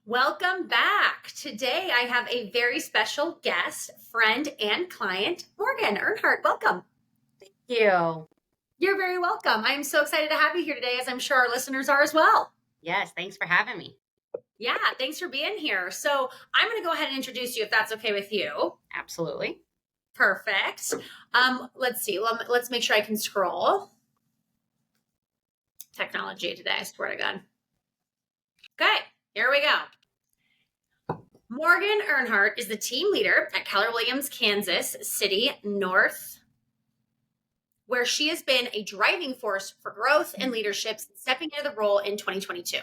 Welcome back. Today I have a very special guest, friend, and client, Morgan Earnhart. Welcome. You. You're very welcome. I'm so excited to have you here today, as I'm sure our listeners are as well. Yes, thanks for having me. Yeah, thanks for being here. So I'm going to go ahead and introduce you if that's okay with you. Absolutely. Perfect. Let's see. Let's make sure I can scroll. Technology today, I swear to God. Okay, here we go. Morgan Earnhart is the team leader at Keller Williams, Kansas City North, where she has been a driving force for growth and leadership since stepping into the role in 2022.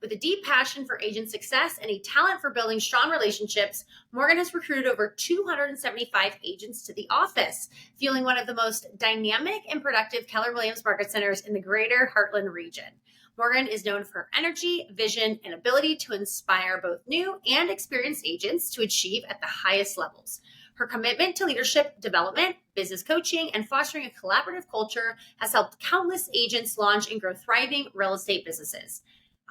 With a deep passion for agent success and a talent for building strong relationships, Morgan has recruited over 275 agents to the office, fueling one of the most dynamic and productive Keller Williams market centers in the Greater Heartland Region. Morgan is known for her energy, vision, and ability to inspire both new and experienced agents to achieve at the highest levels. Her commitment to leadership development, business coaching, and fostering a collaborative culture has helped countless agents launch and grow thriving real estate businesses.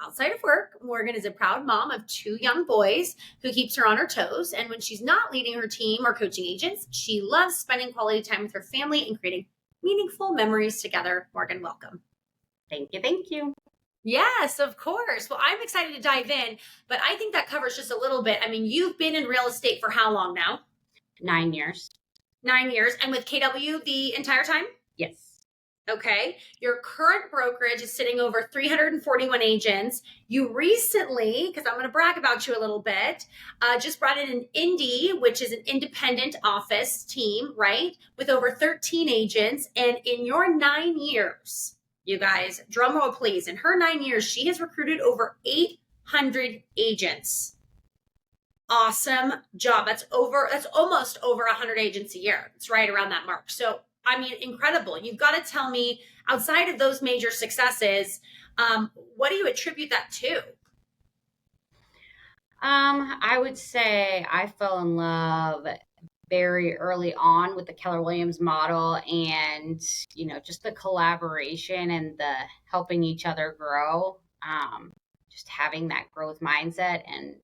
Outside of work, Morgan is a proud mom of 2 young boys who keeps her on her toes. And when she's not leading her team or coaching agents, she loves spending quality time with her family and creating meaningful memories together. Morgan, welcome. Thank you. Thank you. Yes, of course. Well, I'm excited to dive in, but I think that covers just a little bit. I mean, you've been in real estate for how long now? 9 years. 9 years. And with KW the entire time? Yes. Okay. Your current brokerage is sitting over 341 agents. You recently, because I'm going to brag about you a little bit, just brought in an Indy, which is an independent office team, right? With over 13 agents. And in your 9 years, you guys, drum roll please, in her 9 years, she has recruited over 800 agents. Awesome job. That's almost over 100 agents a year. It's right around that mark. So, I mean, incredible. You've got to tell me, outside of those major successes, what do you attribute that to? I would say I fell in love very early on with the Keller Williams model and, just the collaboration and the helping each other grow. Just having that growth mindset and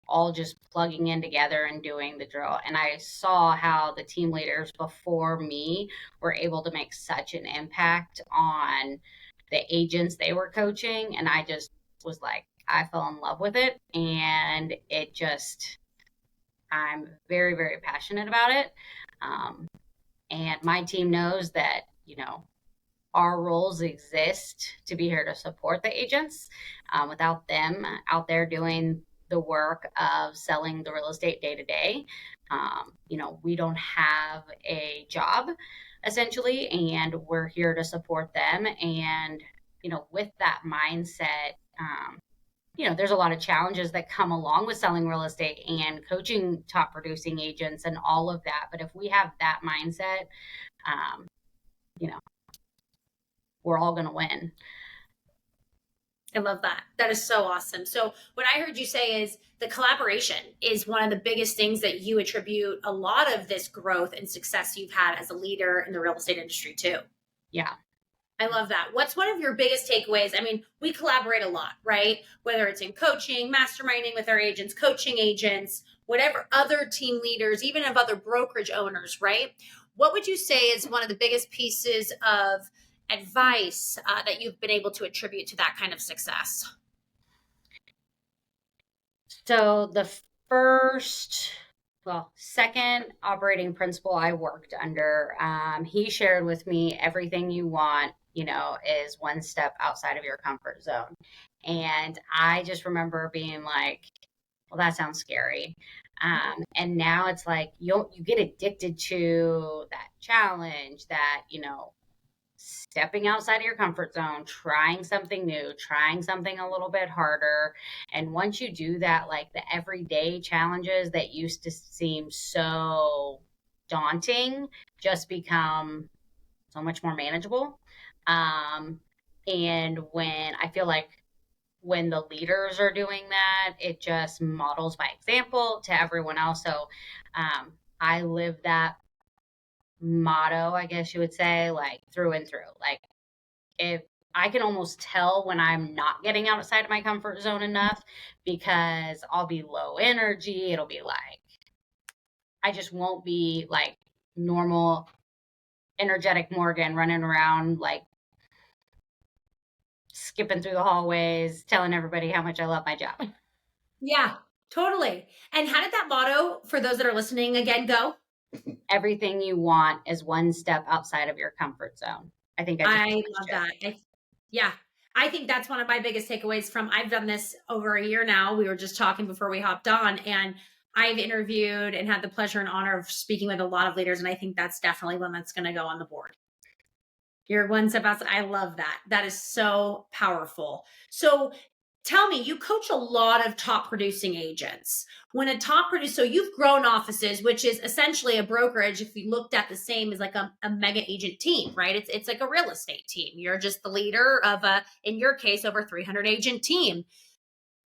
all just plugging in together and doing the drill. And I saw how the team leaders before me were able to make such an impact on the agents they were coaching. And I just was like, I fell in love with it. And I'm very, very passionate about it. And my team knows that, our roles exist to be here to support the agents. Without them out there doing the work of selling the real estate day to day, we don't have a job essentially, and we're here to support them. And, with that mindset, there's a lot of challenges that come along with selling real estate and coaching top producing agents and all of that. But if we have that mindset, we're all going to win. I love that. That is so awesome. So what I heard you say is the collaboration is one of the biggest things that you attribute a lot of this growth and success you've had as a leader in the real estate industry too. Yeah. I love that. What's one of your biggest takeaways? I mean, we collaborate a lot, right? Whether it's in coaching, masterminding with our agents, coaching agents, whatever, other team leaders, even of other brokerage owners, right? What would you say is one of the biggest pieces of advice that you've been able to attribute to that kind of success? So the second operating principle I worked under, he shared with me, everything you want, is one step outside of your comfort zone. And I just remember being like, well, that sounds scary. And now it's like, you get addicted to that challenge, that, stepping outside of your comfort zone, trying something new, trying something a little bit harder. And once you do that, like the everyday challenges that used to seem so daunting just become so much more manageable. And when the leaders are doing that, it just models by example to everyone else. So I live that motto, I guess you would say, like through and through. Like if I can almost tell when I'm not getting outside of my comfort zone enough, because I'll be low energy. It'll be like, I just won't be like normal, energetic Morgan running around, like skipping through the hallways, telling everybody how much I love my job. Yeah, totally. And how did that motto, for those that are listening again, go? Everything you want is one step outside of your comfort zone. I think I just I love that. Yeah, I think that's one of my biggest takeaways from, I've done this over a year now. We were just talking before we hopped on, and I've interviewed and had the pleasure and honor of speaking with a lot of leaders. And I think that's definitely one that's going to go on the board. Your one step outside. I love that. That is so powerful. So tell me, you coach a lot of top producing agents. When a top producer, so you've grown offices, which is essentially a brokerage. If you looked at the same as like a mega agent team, right? It's like a real estate team. You're just the leader of in your case, over 300 agent team.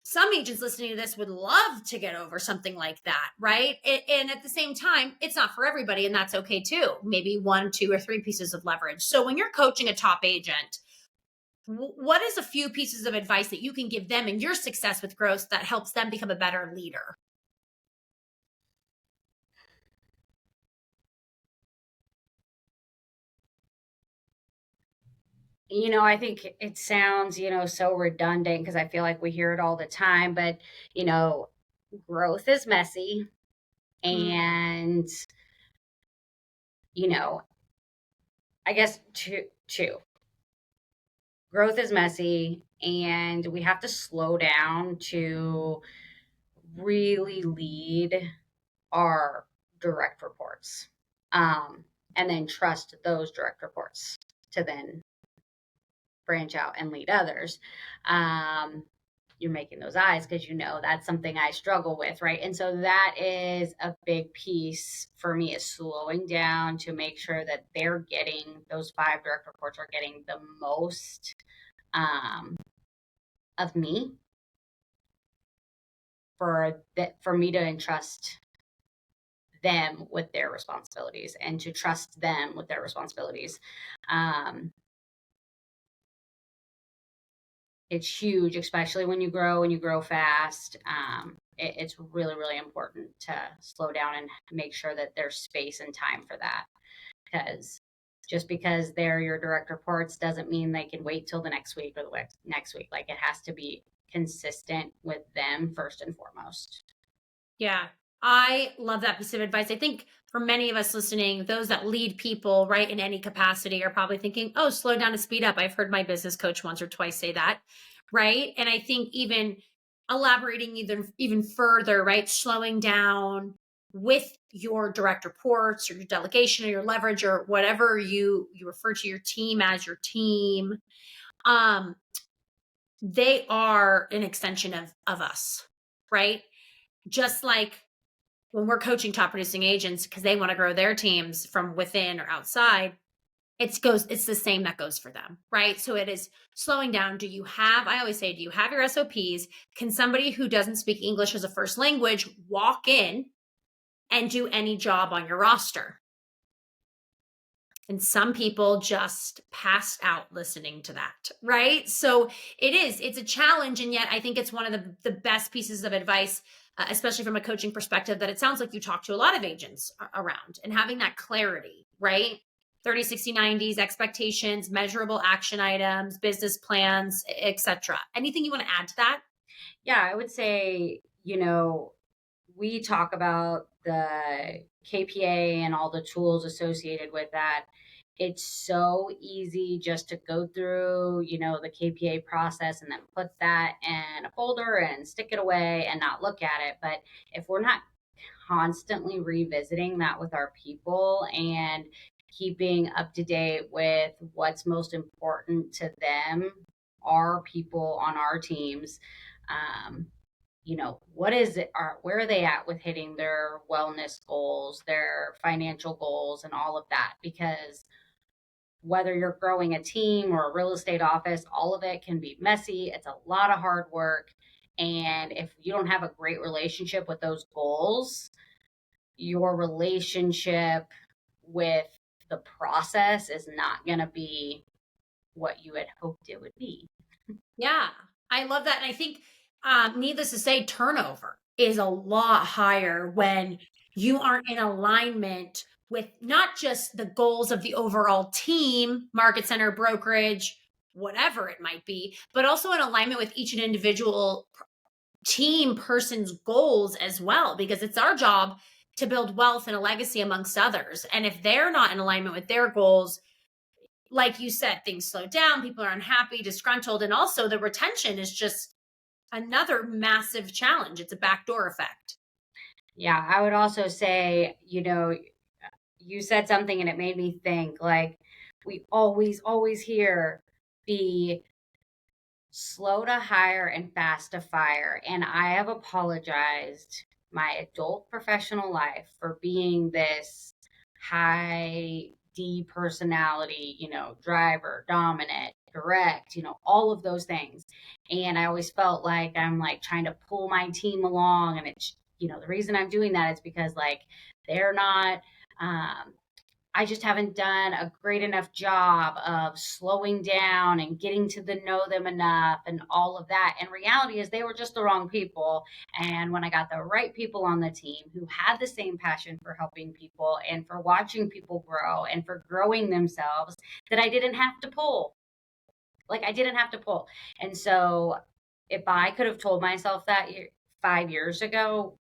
Some agents listening to this would love to get over something like that, right? And at the same time, it's not for everybody, and that's okay too. Maybe 1, 2, or 3 pieces of leverage. So when you're coaching a top agent, what is a few pieces of advice that you can give them in your success with growth that helps them become a better leader? I think it sounds, so redundant, because I feel like we hear it all the time, but, growth is messy. And, I guess two, growth is messy, and we have to slow down to really lead our direct reports, and then trust those direct reports to then branch out and lead others. You're making those eyes because that's something I struggle with, right? And so that is a big piece for me, is slowing down to make sure that they're getting, those 5 direct reports are getting the most of me, for me to entrust them with their responsibilities, and to trust them with their responsibilities. It's huge, especially when you grow fast. It's really, really important to slow down and make sure that there's space and time for that. Because just because they're your direct reports doesn't mean they can wait till the next week or the next week. Like, it has to be consistent with them first and foremost. Yeah, I love that piece of advice. I think for many of us listening, those that lead people, right, in any capacity, are probably thinking, oh, slow down to speed up. I've heard my business coach once or twice say that, right? And I think even elaborating even further, right, slowing down with your direct reports or your delegation or your leverage or whatever you refer to your team as your team, they are an extension of us, right? Just like when we're coaching top producing agents because they want to grow their teams from within or outside, it's the same that goes for them, right? So it is slowing down. I always say, do you have your SOPs? Can somebody who doesn't speak English as a first language walk in and do any job on your roster? And some people just passed out listening to that, right? So it's a challenge. And yet I think it's one of the best pieces of advice, especially from a coaching perspective, that it sounds like you talk to a lot of agents around, and having that clarity, right? 30, 60, 90s, expectations, measurable action items, business plans, etc. Anything you want to add to that? Yeah, I would say, we talk about the KPA and all the tools associated with that. It's so easy just to go through, the KPA process and then put that in a folder and stick it away and not look at it. But if we're not constantly revisiting that with our people and keeping up to date with what's most important to them, our people on our teams, what is it, where are they at with hitting their wellness goals, their financial goals, and all of that? Because whether you're growing a team or a real estate office, all of it can be messy. It's a lot of hard work. And if you don't have a great relationship with those goals, your relationship with the process is not going to be what you had hoped it would be. Yeah, I love that. And I think, needless to say, turnover is a lot higher when you aren't in alignment with not just the goals of the overall team, market center, brokerage, whatever it might be, but also in alignment with each and individual team person's goals as well, because it's our job to build wealth and a legacy amongst others. And if they're not in alignment with their goals, like you said, things slow down, people are unhappy, disgruntled, and also the retention is just another massive challenge. It's a backdoor effect. Yeah, I would also say, you said something and it made me think, like, we always hear be slow to hire and fast to fire. And I have apologized my adult professional life for being this high D personality, driver, dominant, direct, all of those things. And I always felt like I'm like trying to pull my team along. And it's, the reason I'm doing that is because like they're not, I just haven't done a great enough job of slowing down and getting to know them enough and all of that. And reality is they were just the wrong people. And when I got the right people on the team who had the same passion for helping people and for watching people grow and for growing themselves, that I didn't have to pull. Like I didn't have to pull. And so if I could have told myself that 5 years ago,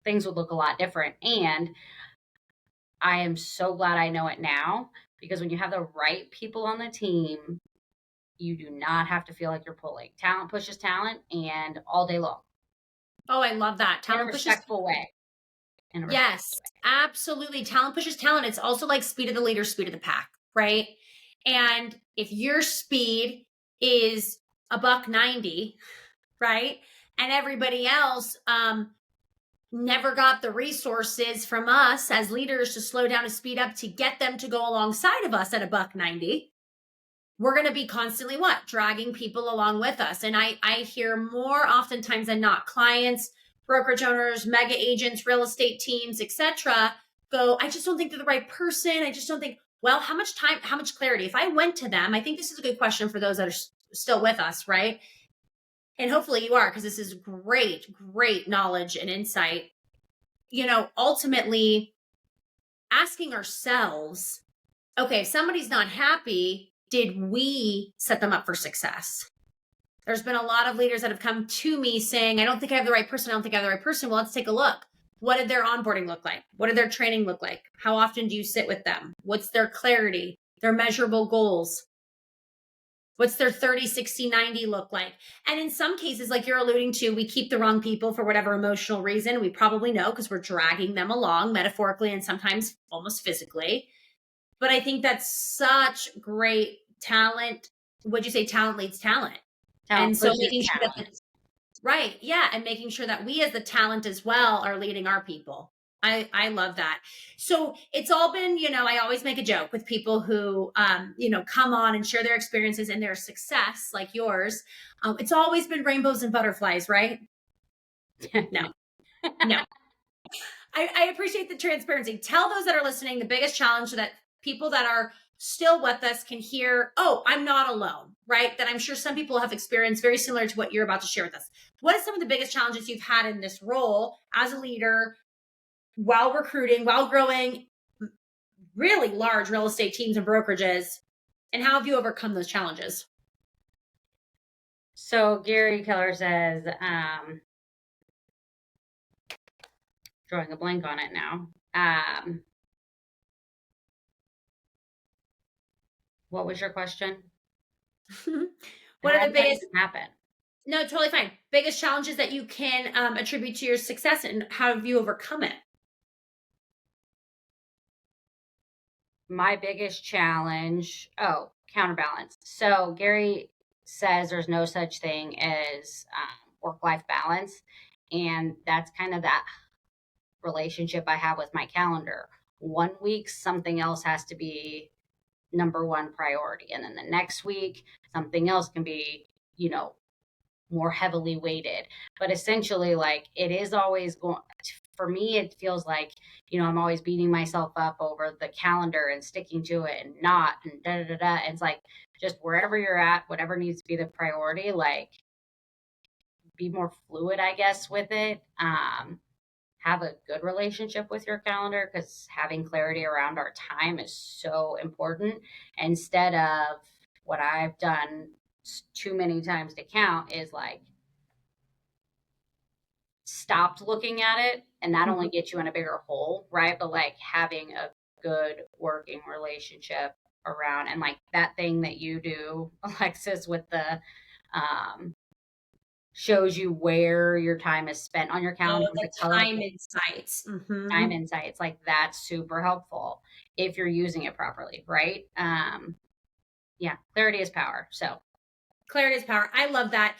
things would look a lot different. And I am so glad I know it now, because when you have the right people on the team, you do not have to feel like you're pulling. Talent pushes talent, and all day long. Oh, I love that. In a respectful way. Yes, absolutely. Talent pushes talent. It's also like speed of the leader, speed of the pack, right? And if your speed is a $1.90, right? And everybody else never got the resources from us as leaders to slow down and speed up to get them to go alongside of us at $1.90, we're going to be constantly dragging people along with us. And I hear more oftentimes than not, clients, brokerage owners, mega agents, real estate teams, etc., go, I just don't think they're the right person. I just don't think, well, how much time, how much clarity? If I went to them, I think this is a good question for those that are still with us, right? And hopefully you are, because this is great knowledge and insight. Ultimately asking ourselves, okay, if somebody's not happy, did we set them up for success? There's been a lot of leaders that have come to me saying, I don't think I have the right person. I don't think I have the right person. Well, let's take a look. What did their onboarding look like? What did their training look like? How often do you sit with them? What's their clarity, their measurable goals? What's their 30, 60, 90 look like? And in some cases, like you're alluding to, we keep the wrong people for whatever emotional reason. We probably know because we're dragging them along metaphorically and sometimes almost physically. But I think that's such great talent. Would you say talent leads talent? And so making sure that, right. Yeah. And making sure that we as the talent as well are leading our people. I love that. So it's all been, I always make a joke with people who, come on and share their experiences and their success like yours. It's always been rainbows and butterflies, right? No. I appreciate the transparency. Tell those that are listening the biggest challenge so that people that are still with us can hear, oh, I'm not alone, right? That I'm sure some people have experienced very similar to what you're about to share with us. What are some of the biggest challenges you've had in this role as a leader while recruiting, while growing really large real estate teams and brokerages? And how have you overcome those challenges? So Gary Keller says, drawing a blank on it now. What was your question? What are the biggest happen? No, totally fine. Biggest challenges that you can attribute to your success, and how have you overcome it? My biggest challenge, counterbalance. So Gary says there's no such thing as work-life balance. And that's kind of that relationship I have with my calendar. 1 week, something else has to be number one priority. And then the next week, something else can be, more heavily weighted. But essentially, like, it is always for me, it feels like, I'm always beating myself up over the calendar and sticking to it and not and da da da da. And it's like just wherever you're at, whatever needs to be the priority, like be more fluid, I guess, with it. Have a good relationship with your calendar because having clarity around our time is so important. Instead of what I've done too many times to count is like stopped looking at it, and that only gets you in a bigger hole, right? But like having a good working relationship around, and like that thing that you do, Alexis, with the shows you where your time is spent on your calendar with the the color time insights. time insights, like that's super helpful if you're using it properly, right? Yeah, clarity is power. So Clarity is power. I love that.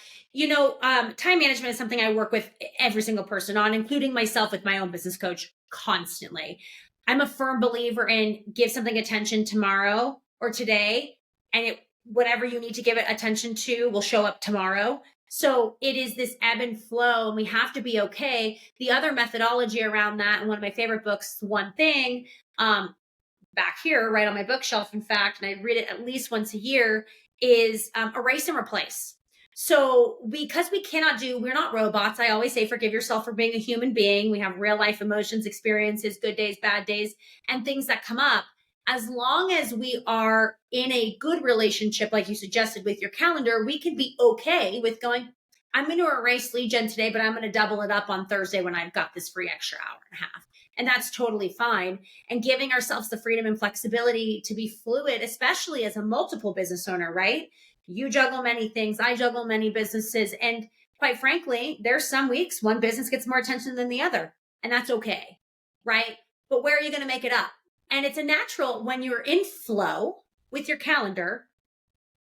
Time management is something I work with every single person on, including myself with my own business coach constantly. I'm a firm believer in give something attention tomorrow or today, and whatever you need to give it attention to will show up tomorrow. So it is this ebb and flow, and we have to be okay. The other methodology around that, and one of my favorite books, One Thing, back here, right on my bookshelf, in fact, and I read it at least once a year, is erase and replace. So because we're not robots. I always say, forgive yourself for being a human being. We have real life emotions, experiences, good days, bad days, and things that come up. As long as we are in a good relationship, like you suggested with your calendar, we can be okay with going, I'm going to erase lead gen today, but I'm going to double it up on Thursday when I've got this free extra hour and a half. And that's totally fine. And giving ourselves the freedom and flexibility to be fluid, especially as a multiple business owner, right? You juggle many things. I juggle many businesses. And quite frankly, there's some weeks one business gets more attention than the other. And that's okay, right? But where are you going to make it up? And it's a natural when you're in flow with your calendar,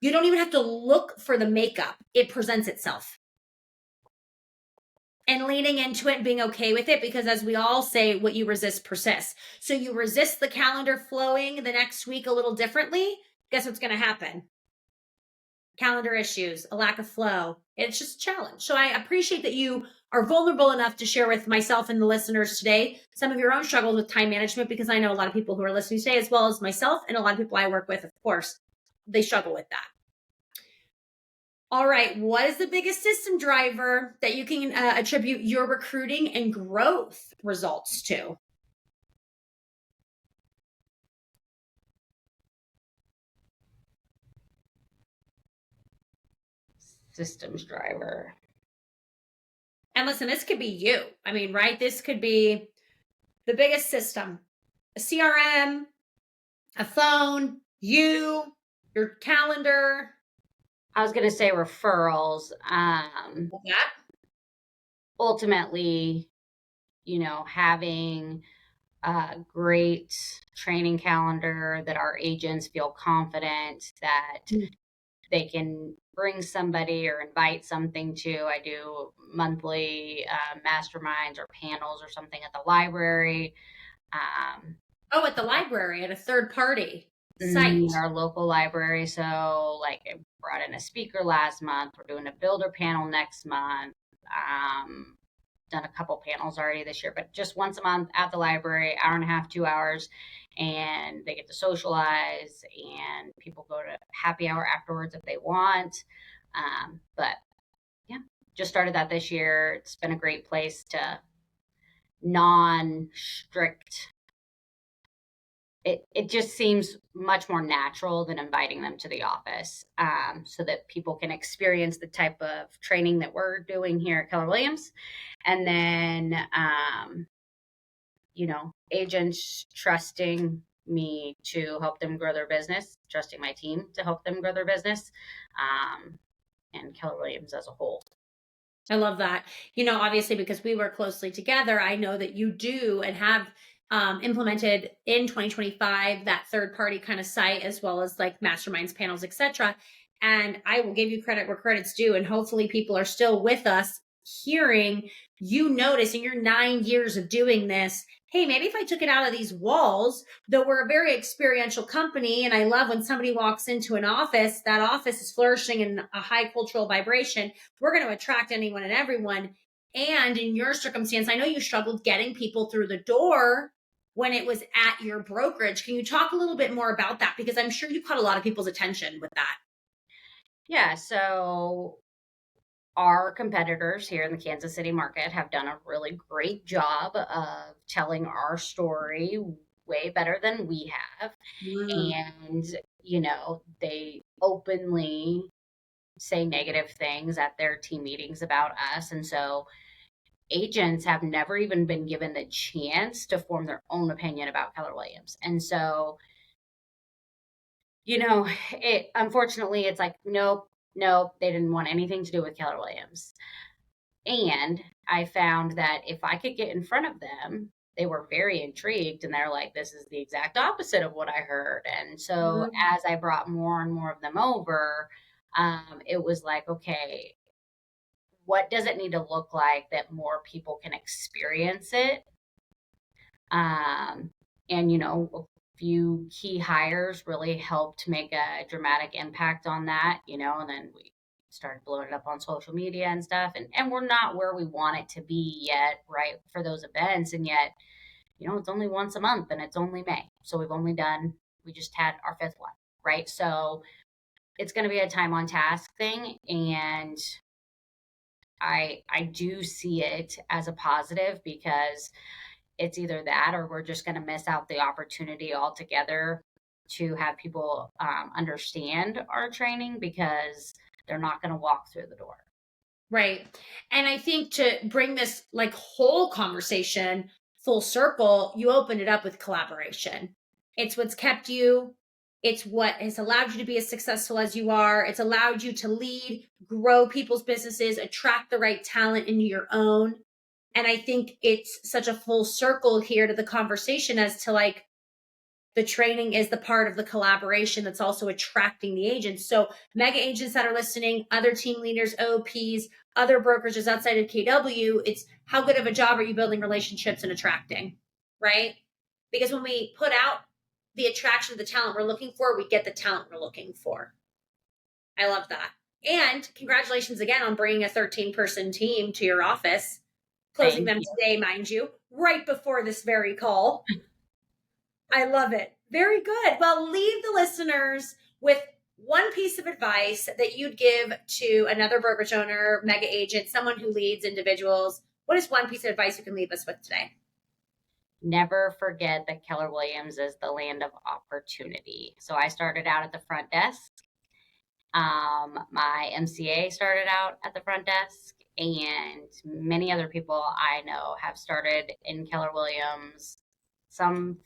you don't even have to look for the makeup. It presents itself. And leaning into it and being okay with it, because as we all say, what you resist persists. So you resist the calendar flowing the next week a little differently. Guess what's going to happen? Calendar issues, a lack of flow. It's just a challenge. So I appreciate that you are vulnerable enough to share with myself and the listeners today some of your own struggles with time management, because I know a lot of people who are listening today, as well as myself and a lot of people I work with, of course, they struggle with that. All right. What is the biggest system driver that you can attribute your recruiting and growth results to? systems driver. And listen, this could be you. I mean, right? This could be the biggest system, a CRM, a phone, your calendar. I was going to say referrals. Yeah. Ultimately, having a great training calendar that our agents feel confident that they can bring somebody or invite something to. I do monthly masterminds or panels or something at the library. At the library, at a third party site. Our local library. So like I brought in a speaker last month. We're doing a builder panel next month. Done a couple panels already this year, but just once a month at the library, hour and a half, 2 hours, and they get to socialize, and people go to happy hour afterwards if they want. But yeah, just started that this year. It's been a great place to non-strict. It just seems much more natural than inviting them to the office, so that people can experience the type of training that we're doing here at Keller Williams. And then, agents trusting me to help them grow their business, trusting my team to help them grow their business, and Keller Williams as a whole. I love that. Obviously, because we work closely together, I know that you do and have implemented in 2025 that third party kind of site, as well as like masterminds, panels, etc. And I will give you credit where credit's due. And hopefully people are still with us hearing you notice in your 9 years of doing this, hey, maybe if I took it out of these walls, though we're a very experiential company, and I love when somebody walks into an office, that office is flourishing in a high cultural vibration. We're going to attract anyone and everyone. And in your circumstance, I know you struggled getting people through the door when it was at your brokerage. Can you talk a little bit more about that? Because I'm sure you caught a lot of people's attention with that. Yeah, so our competitors here in the Kansas City market have done a really great job of telling our story way better than we have. Mm. And, they openly say negative things at their team meetings about us. And so agents have never even been given the chance to form their own opinion about Keller Williams. And so, unfortunately, it's like, nope, nope, they didn't want anything to do with Keller Williams. And I found that if I could get in front of them, they were very intrigued and they're like, this is the exact opposite of what I heard. And so Mm. as I brought more and more of them over, it was like, okay, what does it need to look like that more people can experience it? Um, and, a few key hires really helped make a dramatic impact on that, and then we started blowing it up on social media and stuff. And we're not where we want it to be yet, right, for those events. And yet, it's only once a month and it's only May. So we just had our fifth one, right? So it's going to be a time on task thing. And I do see it as a positive because it's either that or we're just going to miss out the opportunity altogether to have people understand our training because they're not going to walk through the door. Right. And I think to bring this like whole conversation full circle, you opened it up with collaboration. It's what's kept you, it's what has allowed you to be as successful as you are. It's allowed you to lead, grow people's businesses, attract the right talent into your own. And I think it's such a full circle here to the conversation as to like the training is the part of the collaboration that's also attracting the agents. So mega agents that are listening, other team leaders, OPs, other brokerages outside of KW, it's how good of a job are you building relationships and attracting, right? Because when we put out the attraction of the talent we're looking for, we get the talent we're looking for. I love that. And congratulations again on bringing a 13-person team to your office, closing them today, mind you, right before this very call. I love it. Very good. Well, leave the listeners with one piece of advice that you'd give to another brokerage owner, mega agent, someone who leads individuals. What is one piece of advice you can leave us with today? Never forget that Keller Williams is the land of opportunity. So I started out at the front desk. My MCA started out at the front desk, and many other people I know have started in Keller Williams some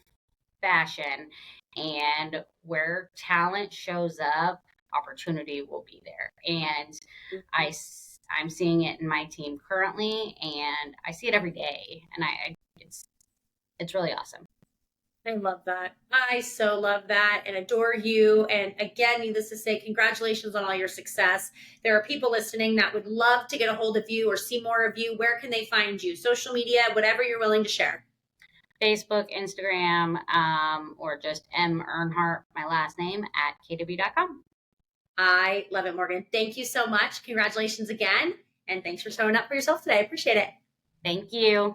fashion. And where talent shows up, opportunity will be there. And I'm seeing it in my team currently, and I see it every day. And it's really awesome. I love that. I so love that and adore you. And again, needless to say, congratulations on all your success. There are people listening that would love to get a hold of you or see more of you. Where can they find you? Social media, whatever you're willing to share. Facebook, Instagram, or just M. Earnhart, my last name, at kw.com. I love it, Morgan. Thank you so much. Congratulations again. And thanks for showing up for yourself today. I appreciate it. Thank you.